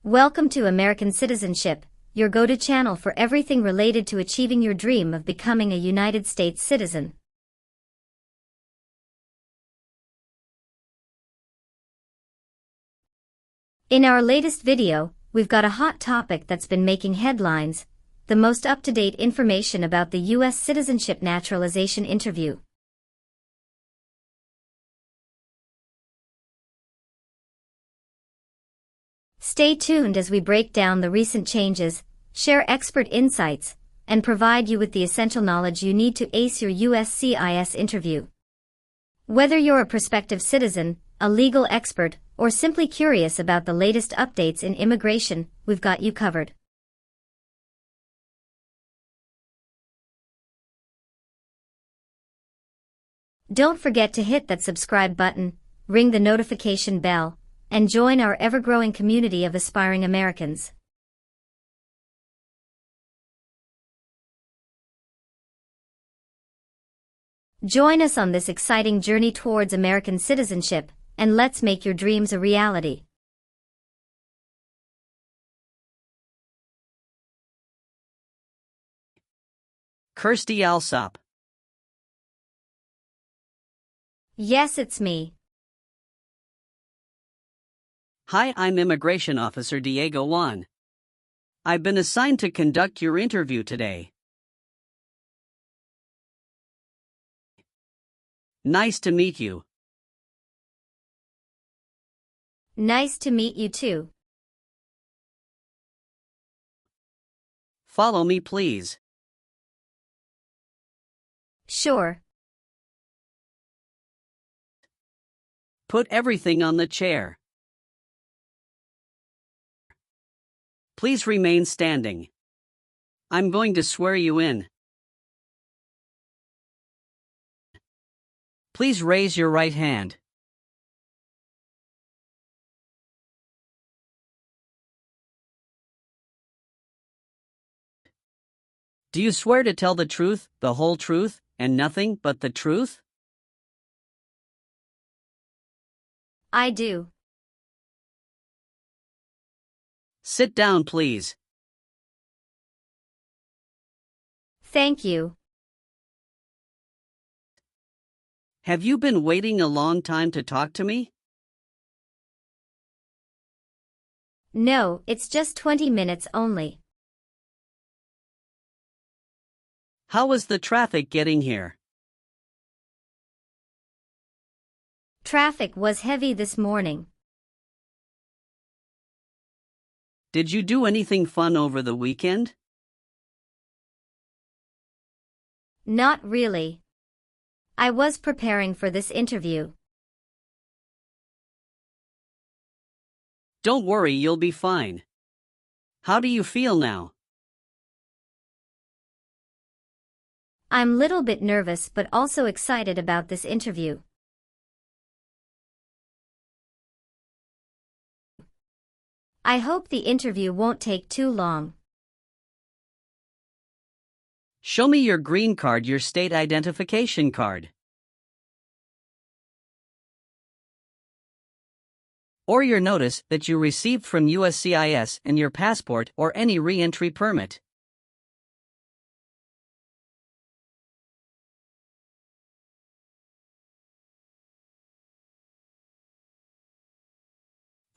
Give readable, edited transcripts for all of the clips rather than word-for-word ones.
Welcome to American Citizenship, your go-to channel for everything related to achieving your dream of becoming a United States citizen. In our latest video, we've got a hot topic that's been making headlines: the most up-to-date information about the US Citizenship Naturalization Interview. Stay tuned as we break down the recent changes, share expert insights, and provide you with the essential knowledge you need to ace your USCIS interview. Whether you're a prospective citizen, a legal expert, or simply curious about the latest updates in immigration, we've got you covered. Don't forget to hit that subscribe button, ring the notification bell, and join our ever-growing community of aspiring Americans. Join us on this exciting journey towards American citizenship, and let's make your dreams a reality. Kirsty Alsop. Yes, it's me. Hi, I'm Immigration Officer Diego Juan. I've been assigned to conduct your interview today. Nice to meet you. Nice to meet you too. Follow me, please. Sure. Put everything on the chair. Please remain standing. I'm going to swear you in. Please raise your right hand. Do you swear to tell the truth, the whole truth, and nothing but the truth? I do. Sit down, please. Thank you. Have you been waiting a long time to talk to me? No, it's just 20 minutes only. How was the traffic getting here? Traffic was heavy this morning. Did you do anything fun over the weekend? Not really. I was preparing for this interview. Don't worry, you'll be fine. How do you feel now? I'm a little bit nervous but also excited about this interview. I hope the interview won't take too long. Show me your green card, your state identification card. Or your notice that you received from USCIS and your passport or any re-entry permit.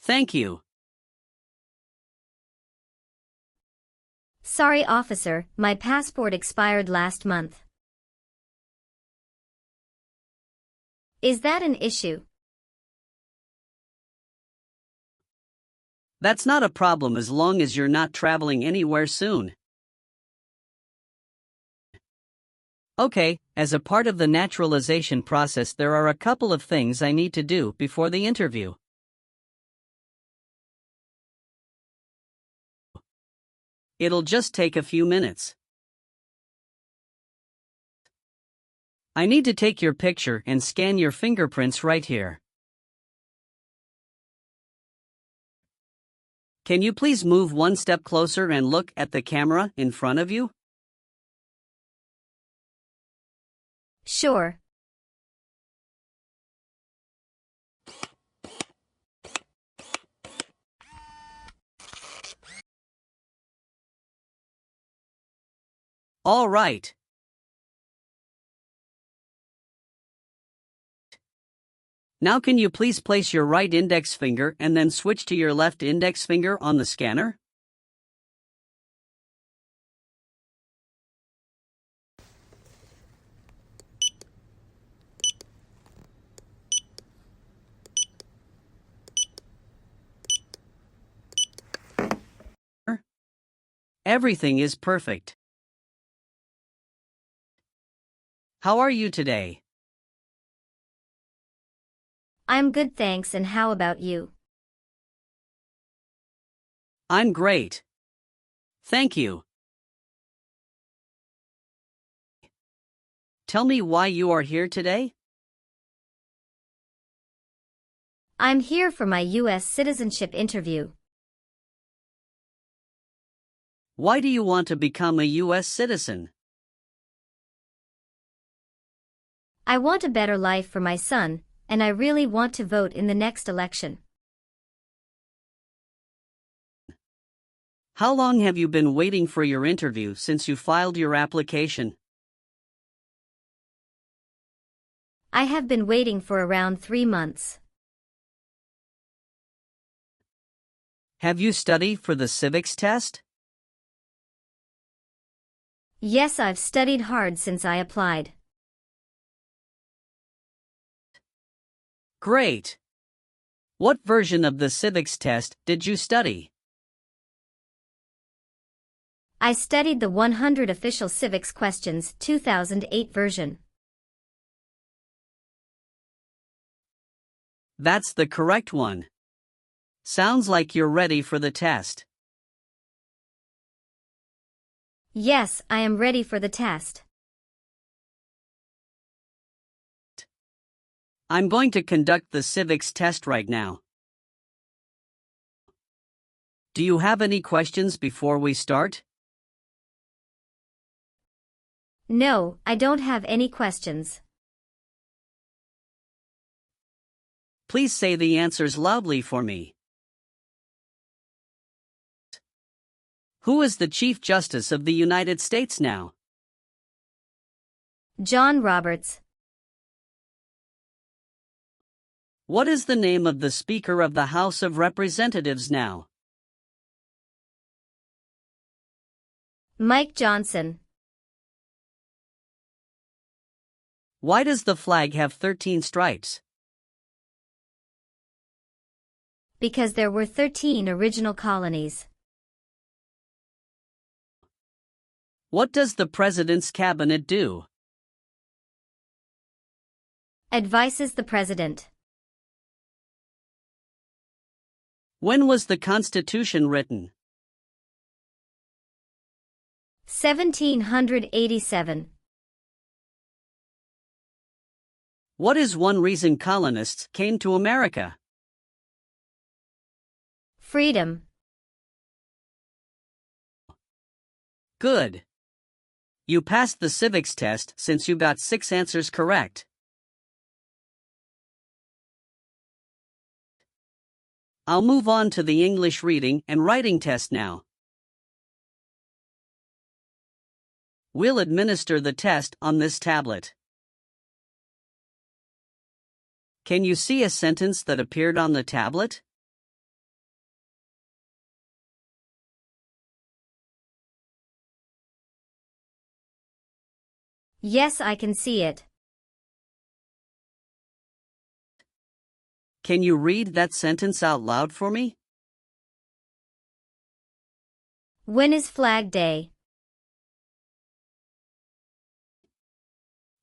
Thank you. Sorry, officer, my passport expired last month. Is that an issue? That's not a problem as long as you're not traveling anywhere soon. Okay, as a part of the naturalization process, there are a couple of things I need to do before the interview. It'll just take a few minutes. I need to take your picture and scan your fingerprints right here. Can you please move one step closer and look at the camera in front of you? Sure. All right. Now can you please place your right index finger and then switch to your left index finger on the scanner? Everything is perfect. How are you today? I'm good, thanks, and how about you? I'm great. Thank you. Tell me why you are here today? I'm here for my US citizenship interview. Why do you want to become a US citizen? I want a better life for my son, and I really want to vote in the next election. How long have you been waiting for your interview since you filed your application? I have been waiting for around 3 months. Have you studied for the civics test? Yes, I've studied hard since I applied. Great! What version of the civics test did you study? I studied the 100 Official Civics Questions 2008 version. That's the correct one. Sounds like you're ready for the test. Yes, I am ready for the test. I'm going to conduct the civics test right now. Do you have any questions before we start? No, I don't have any questions. Please say the answers loudly for me. Who is the Chief Justice of the United States now? John Roberts. What is the name of the Speaker of the House of Representatives now? Mike Johnson. Why does the flag have 13 stripes? Because there were 13 original colonies. What does the President's Cabinet do? Advises the President. When was the Constitution written? 1787. What is one reason colonists came to America? Freedom. Good. You passed the civics test since you got 6 answers correct. I'll move on to the English reading and writing test now. We'll administer the test on this tablet. Can you see a sentence that appeared on the tablet? Yes, I can see it. Can you read that sentence out loud for me? When is Flag Day?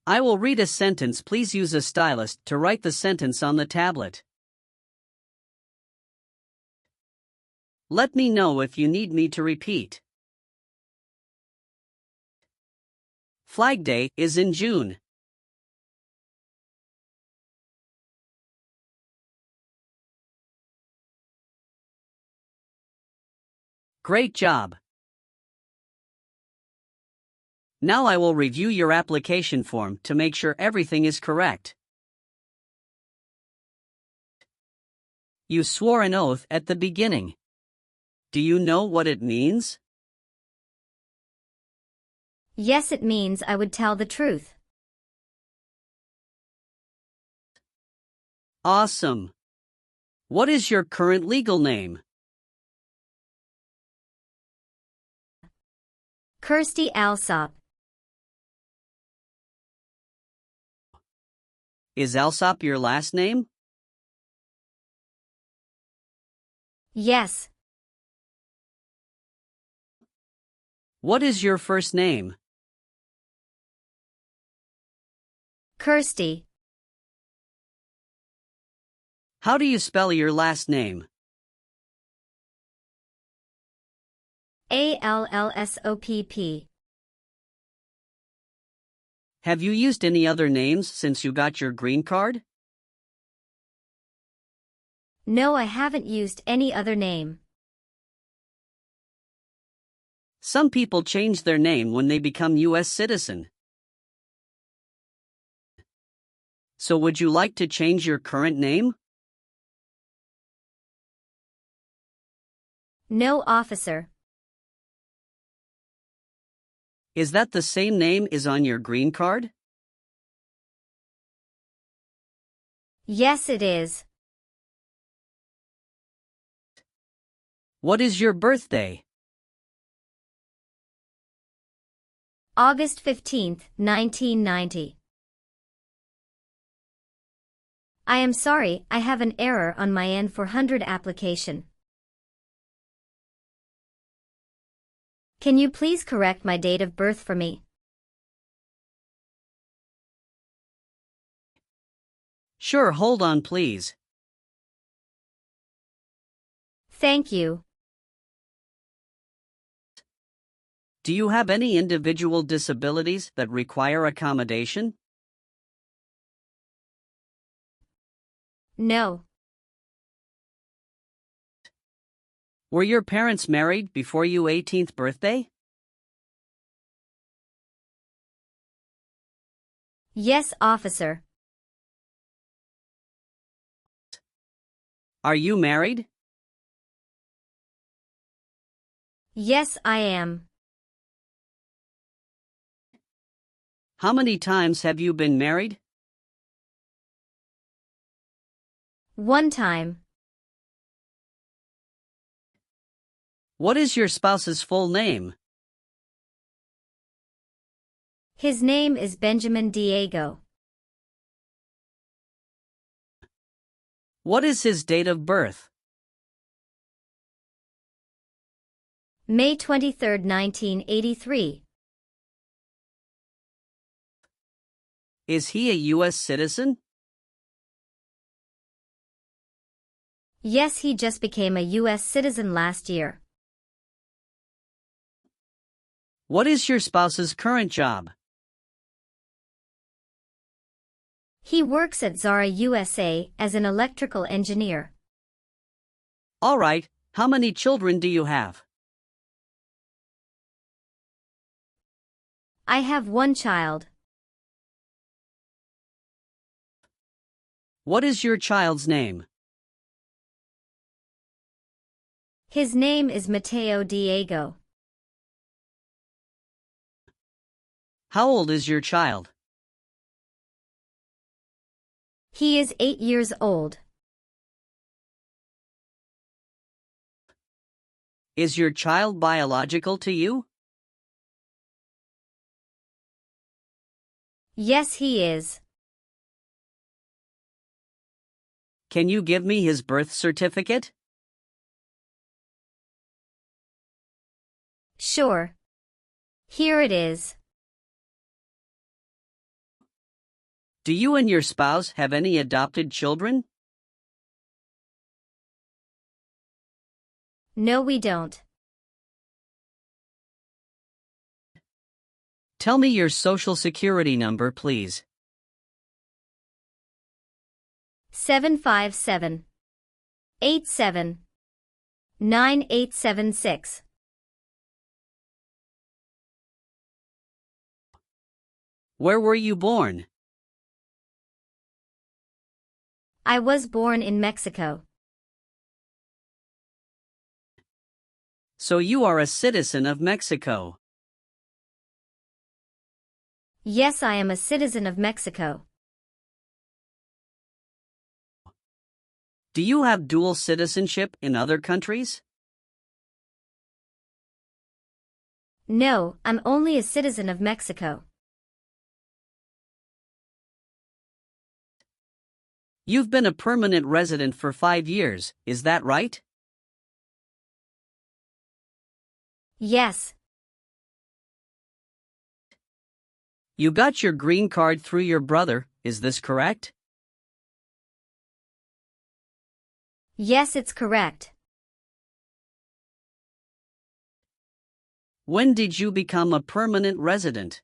I will read a sentence. Please use a stylus to write the sentence on the tablet. Let me know if you need me to repeat. Flag Day is in June. Great job! Now I will review your application form to make sure everything is correct. You swore an oath at the beginning. Do you know what it means? Yes, it means I would tell the truth. Awesome. What is your current legal name? Kirsty Alsop. Is Alsop your last name? Yes. What is your first name? Kirsty. How do you spell your last name? Allsopp. Have you used any other names since you got your green card? No, I haven't used any other name. Some people change their name when they become US citizen. So would you like to change your current name? No, officer. Is that the same name is on your green card? Yes, it is. What is your birthday? August 15th, 1990. I am sorry, I have an error on my N400 application. Can you please correct my date of birth for me? Sure, hold on please. Thank you. Do you have any individual disabilities that require accommodation? No. Were your parents married before your 18th birthday? Yes, officer. Are you married? Yes, I am. How many times have you been married? One time. What is your spouse's full name? His name is Benjamin Diego. What is his date of birth? May 23, 1983. Is he a US citizen? Yes, he just became a US citizen last year. What is your spouse's current job? He works at Zara USA as an electrical engineer. All right, how many children do you have? I have one child. What is your child's name? His name is Mateo Diego. How old is your child? He is 8 years old. Is your child biological to you? Yes, he is. Can you give me his birth certificate? Sure. Here it is. Do you and your spouse have any adopted children? No, we don't. Tell me your social security number, please. 757-87-9876. Where were you born? I was born in Mexico. So you are a citizen of Mexico. Yes, I am a citizen of Mexico. Do you have dual citizenship in other countries? No, I'm only a citizen of Mexico. You've been a permanent resident for 5 years, is that right? Yes. You got your green card through your brother, is this correct? Yes, it's correct. When did you become a permanent resident?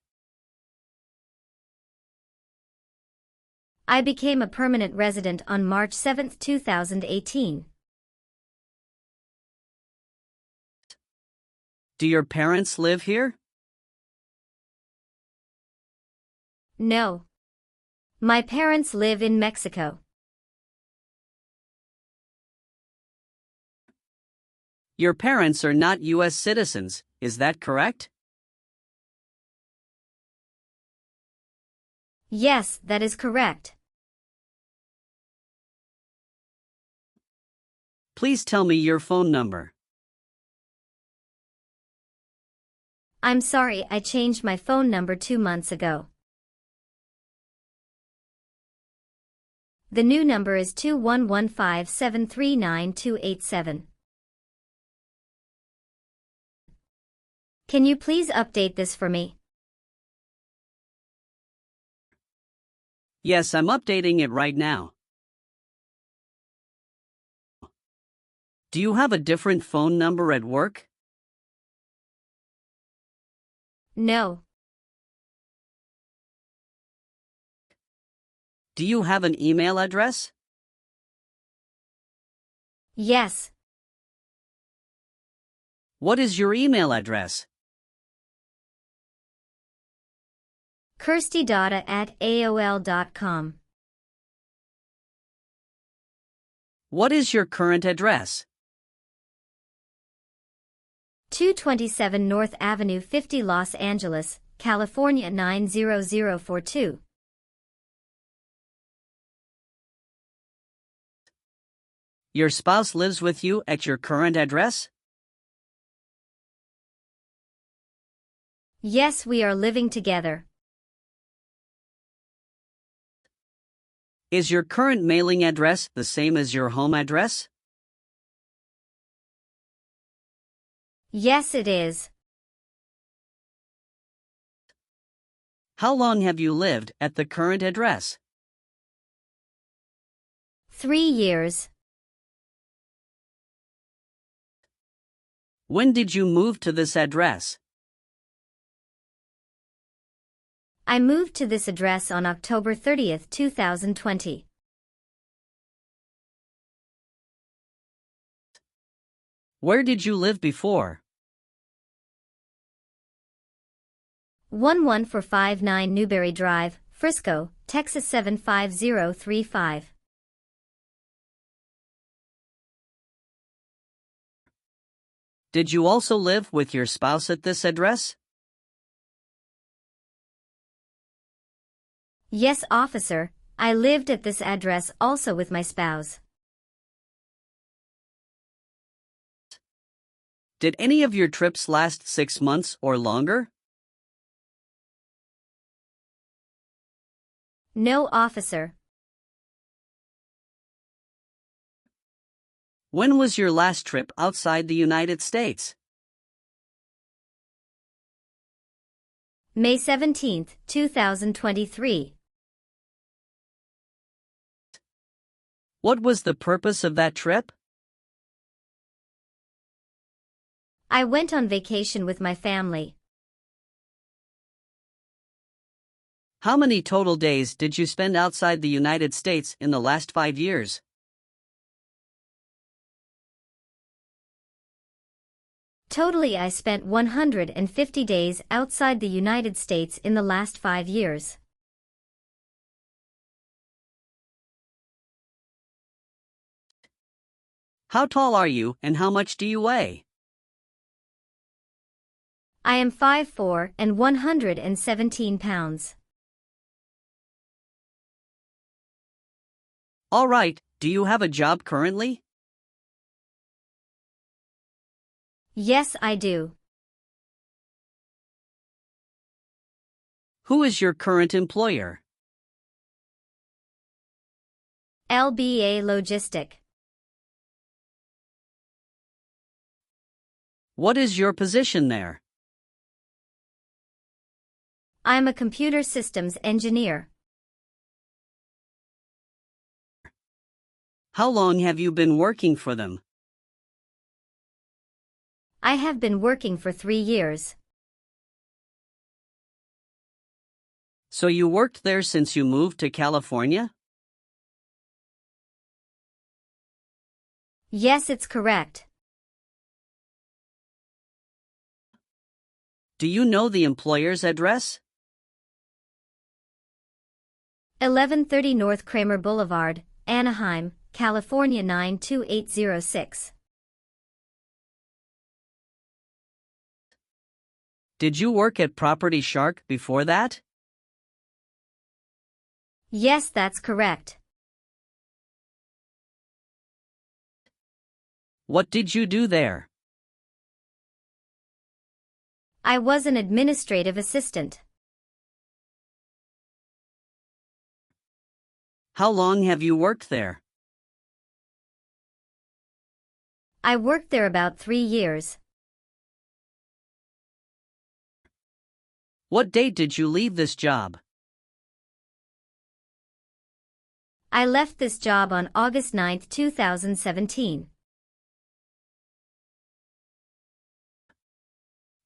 I became a permanent resident on March 7, 2018. Do your parents live here? No. My parents live in Mexico. Your parents are not US citizens, is that correct? Yes, that is correct. Please tell me your phone number. I'm sorry, I changed my phone number 2 months ago. The new number is 2115739287. Can you please update this for me? Yes, I'm updating it right now. Do you have a different phone number at work? No. Do you have an email address? Yes. What is your email address? kirstydada@aol.com. What is your current address? 227 North Avenue 50 Los Angeles, California 90042. Your spouse lives with you at your current address? Yes, we are living together. Is your current mailing address the same as your home address? Yes, it is. How long have you lived at the current address? 3 years. When did you move to this address? I moved to this address on October 30, 2020. Where did you live before? 11459 Newberry Drive, Frisco, Texas 75035. Did you also live with your spouse at this address? Yes, officer, I lived at this address also with my spouse. Did any of your trips last 6 months or longer? No, officer. When was your last trip outside the United States? May 17, 2023. What was the purpose of that trip? I went on vacation with my family. How many total days did you spend outside the United States in the last 5 years? Totally, I spent 150 days outside the United States in the last 5 years. How tall are you and how much do you weigh? I am 5'4" and 117 pounds. All right, do you have a job currently? Yes, I do. Who is your current employer? LBA Logistic. What is your position there? I'm a computer systems engineer. How long have you been working for them? I have been working for 3 years. So you worked there since you moved to California? Yes, it's correct. Do you know the employer's address? 1130 North Kramer Boulevard, Anaheim, California 92806. Did you work at Property Shark before that? Yes, that's correct. What did you do there? I was an administrative assistant. How long have you worked there? I worked there about 3 years. What date did you leave this job? I left this job on August 9, 2017.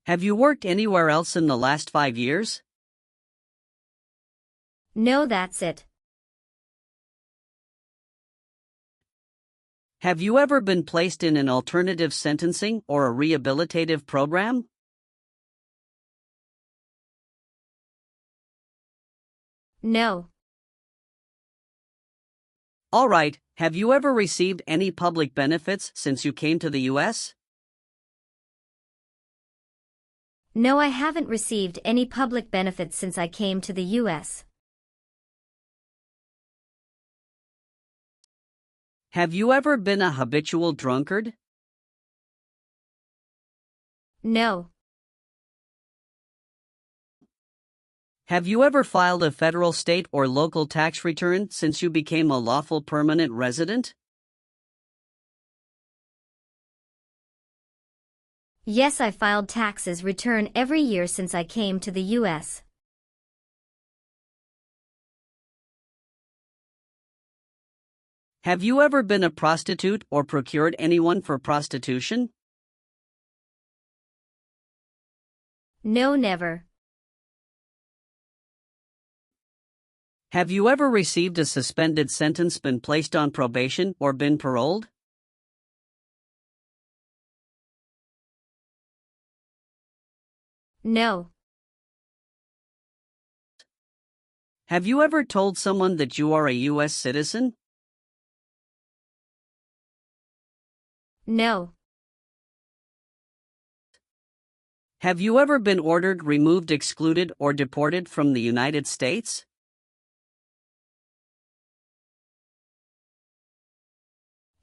Have you worked anywhere else in the last 5 years? No, that's it. Have you ever been placed in an alternative sentencing or a rehabilitative program? No. All right, have you ever received any public benefits since you came to the US? No, I haven't received any public benefits since I came to the US. Have you ever been a habitual drunkard? No. Have you ever filed a federal, state, or local tax return since you became a lawful permanent resident? Yes, I filed taxes return every year since I came to the US. Have you ever been a prostitute or procured anyone for prostitution? No, never. Have you ever received a suspended sentence, been placed on probation, or been paroled? No. Have you ever told someone that you are a US citizen? No. Have you ever been ordered, removed, excluded, or deported from the United States?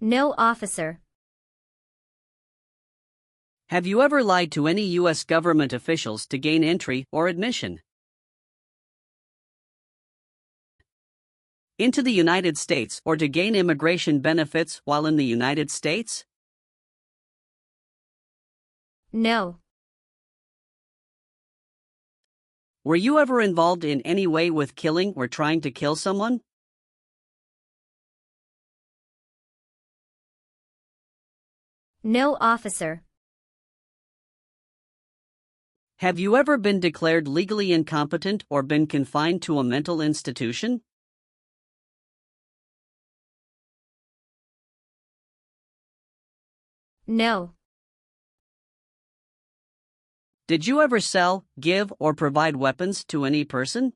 No, officer. Have you ever lied to any U.S. government officials to gain entry or admission into the United States or to gain immigration benefits while in the United States? No. Were you ever involved in any way with killing or trying to kill someone? No, officer. Have you ever been declared legally incompetent or been confined to a mental institution? No. Did you ever sell, give, or provide weapons to any person?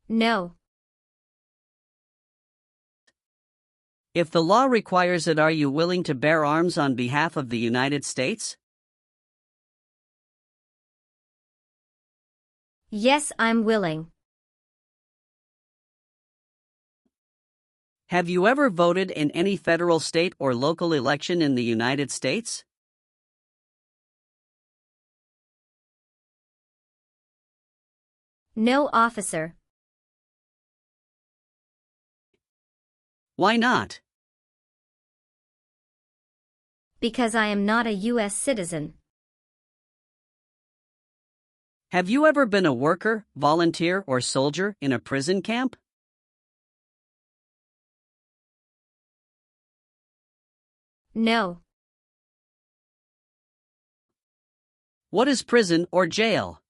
No. If the law requires it, are you willing to bear arms on behalf of the United States? Yes, I'm willing. Have you ever voted in any federal, state, or local election in the United States? No, officer. Why not? Because I am not a US citizen. Have you ever been a worker, volunteer, or soldier in a prison camp? No. What is prison or jail?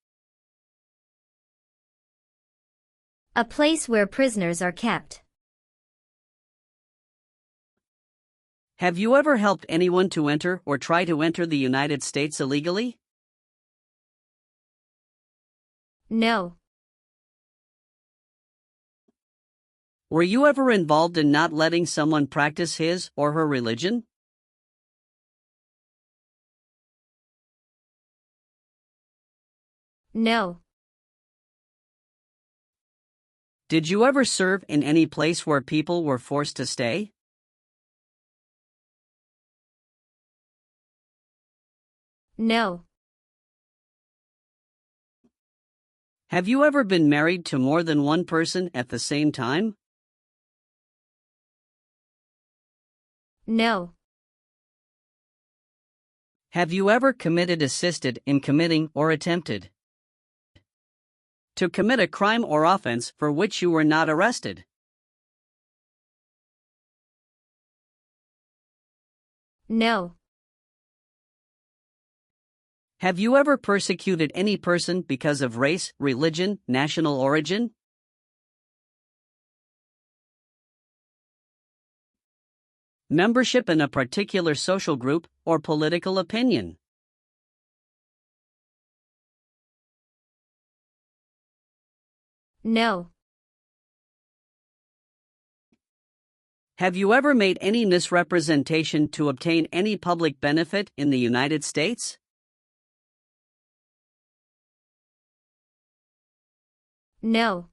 A place where prisoners are kept. Have you ever helped anyone to enter or try to enter the United States illegally? No. Were you ever involved in not letting someone practice his or her religion? No. Did you ever serve in any place where people were forced to stay? No. Have you ever been married to more than one person at the same time? No. Have you ever assisted in committing or attempted to commit a crime or offense for which you were not arrested? No. Have you ever persecuted any person because of race, religion, national origin? Membership in a particular social group or political opinion? No. Have you ever made any misrepresentation to obtain any public benefit in the United States? No.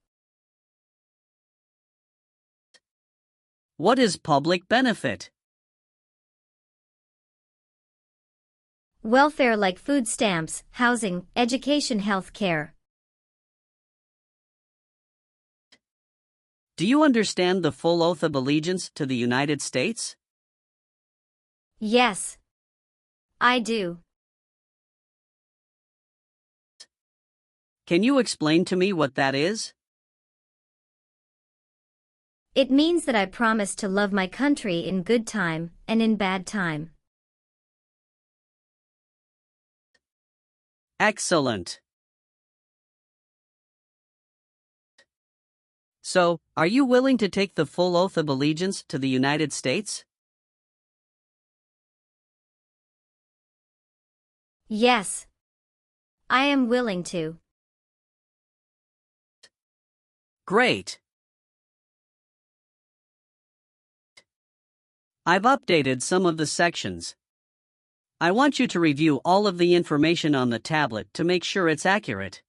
What is public benefit? Welfare like food stamps, housing, education, health care. Do you understand the full oath of allegiance to the United States? Yes. I do. Can you explain to me what that is? It means that I promise to love my country in good time and in bad time. Excellent. So, are you willing to take the full oath of allegiance to the United States? Yes. I am willing to. Great. I've updated some of the sections. I want you to review all of the information on the tablet to make sure it's accurate.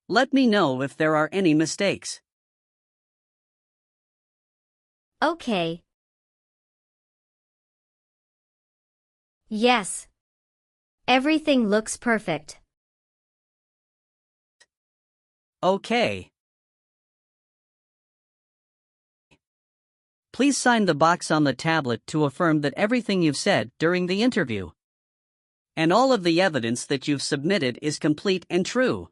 Let me know if there are any mistakes. Okay. Yes. Everything looks perfect. Okay. Please sign the box on the tablet to affirm that everything you've said during the interview and all of the evidence that you've submitted is complete and true.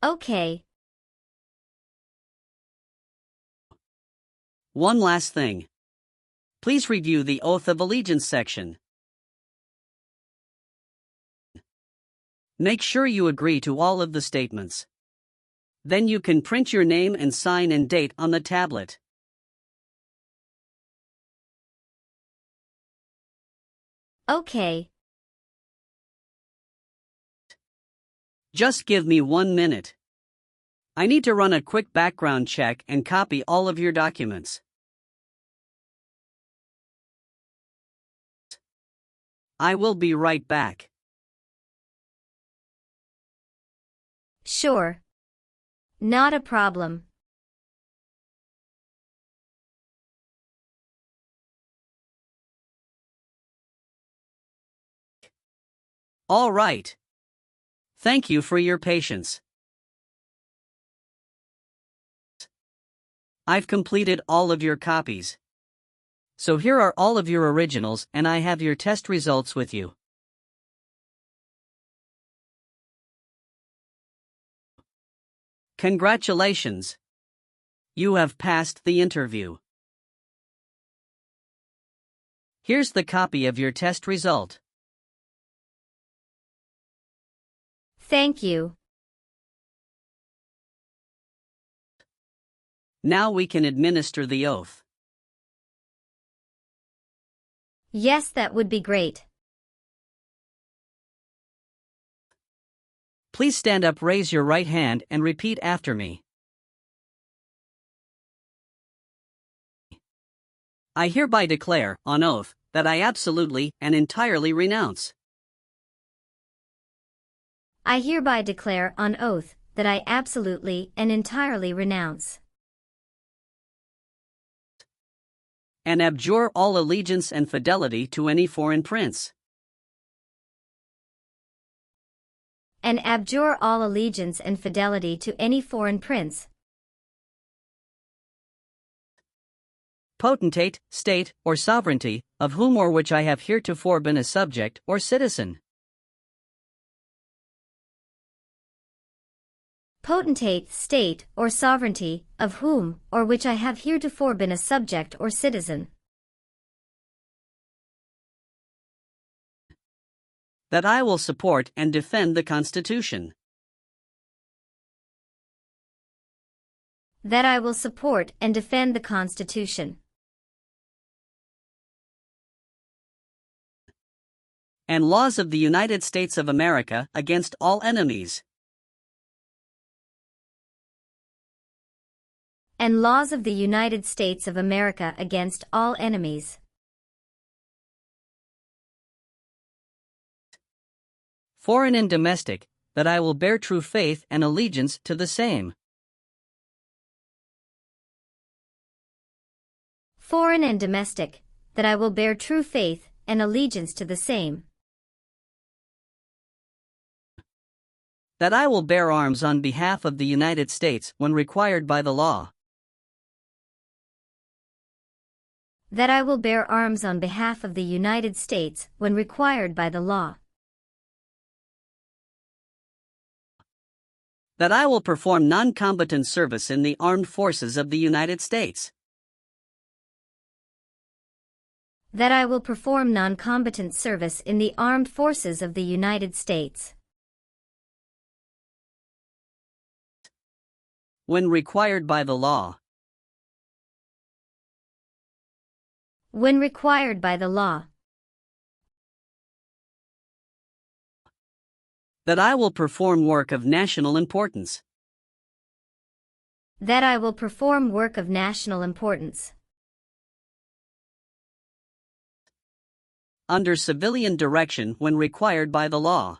Okay. One last thing. Please review the Oath of Allegiance section. Make sure you agree to all of the statements. Then you can print your name and sign and date on the tablet. Okay. Just give me 1 minute. I need to run a quick background check and copy all of your documents. I will be right back. Sure. Not a problem. All right. Thank you for your patience. I've completed all of your copies. So here are all of your originals, and I have your test results with you. Congratulations! You have passed the interview. Here's the copy of your test result. Thank you. Now we can administer the oath. Yes, that would be great. Please stand up, raise your right hand, and repeat after me. I hereby declare, on oath, that I absolutely and entirely renounce. I hereby declare on oath that I absolutely and entirely renounce and abjure all allegiance and fidelity to any foreign prince. And abjure all allegiance and fidelity to any foreign prince, potentate, state, or sovereignty, of whom or which I have heretofore been a subject or citizen. Potentate, state, or sovereignty, of whom or which I have heretofore been a subject or citizen. That I will support and defend the Constitution. That I will support and defend the Constitution. And laws of the United States of America against all enemies. And laws of the United States of America against all enemies. Foreign and domestic, that I will bear true faith and allegiance to the same. Foreign and domestic, that I will bear true faith and allegiance to the same. That I will bear arms on behalf of the United States when required by the law. That I will bear arms on behalf of the United States when required by the law. That I will perform non-combatant service in the armed forces of the United States. That I will perform non-combatant service in the armed forces of the United States. When required by the law. When required by the law. That I will perform work of national importance. That I will perform work of national importance. Under civilian direction when required by the law.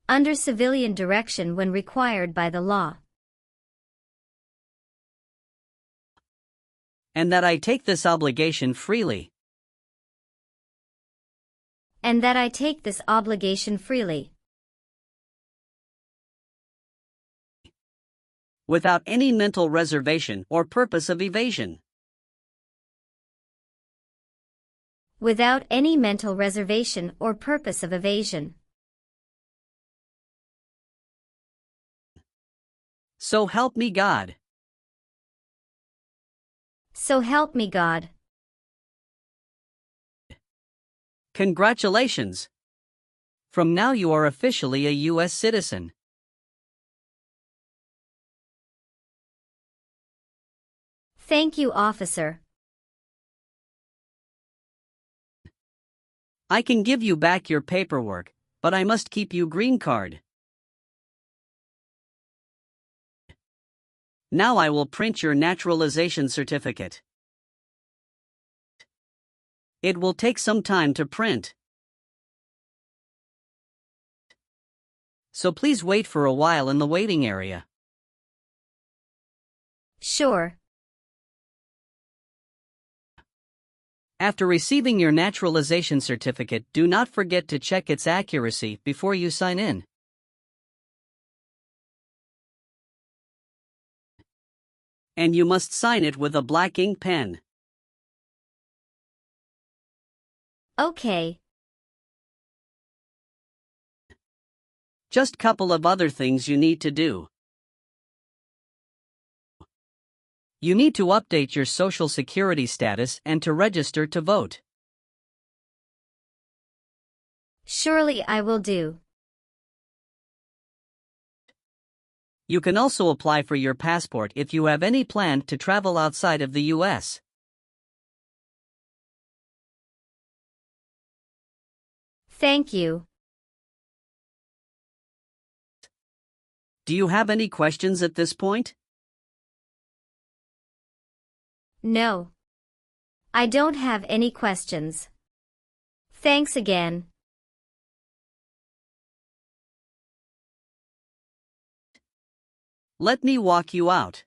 Under civilian direction when required by the law. And that I take this obligation freely. And that I take this obligation freely. Without any mental reservation or purpose of evasion. Without any mental reservation or purpose of evasion. So help me God. So help me God. Congratulations! From now you are officially a US citizen. Thank you, officer. I can give you back your paperwork, But I must keep you green card. Now I will print your naturalization certificate. It will take some time to print. So please wait for a while in the waiting area. Sure. After receiving your naturalization certificate, do not forget to check its accuracy before you sign in. And you must sign it with a black ink pen. Okay. Just couple of other things you need to do. You need to update your Social Security status and to register to vote. Surely I will do. You can also apply for your passport if you have any plan to travel outside of the US. Thank you. Do you have any questions at this point? No. I don't have any questions. Thanks again. Let me walk you out.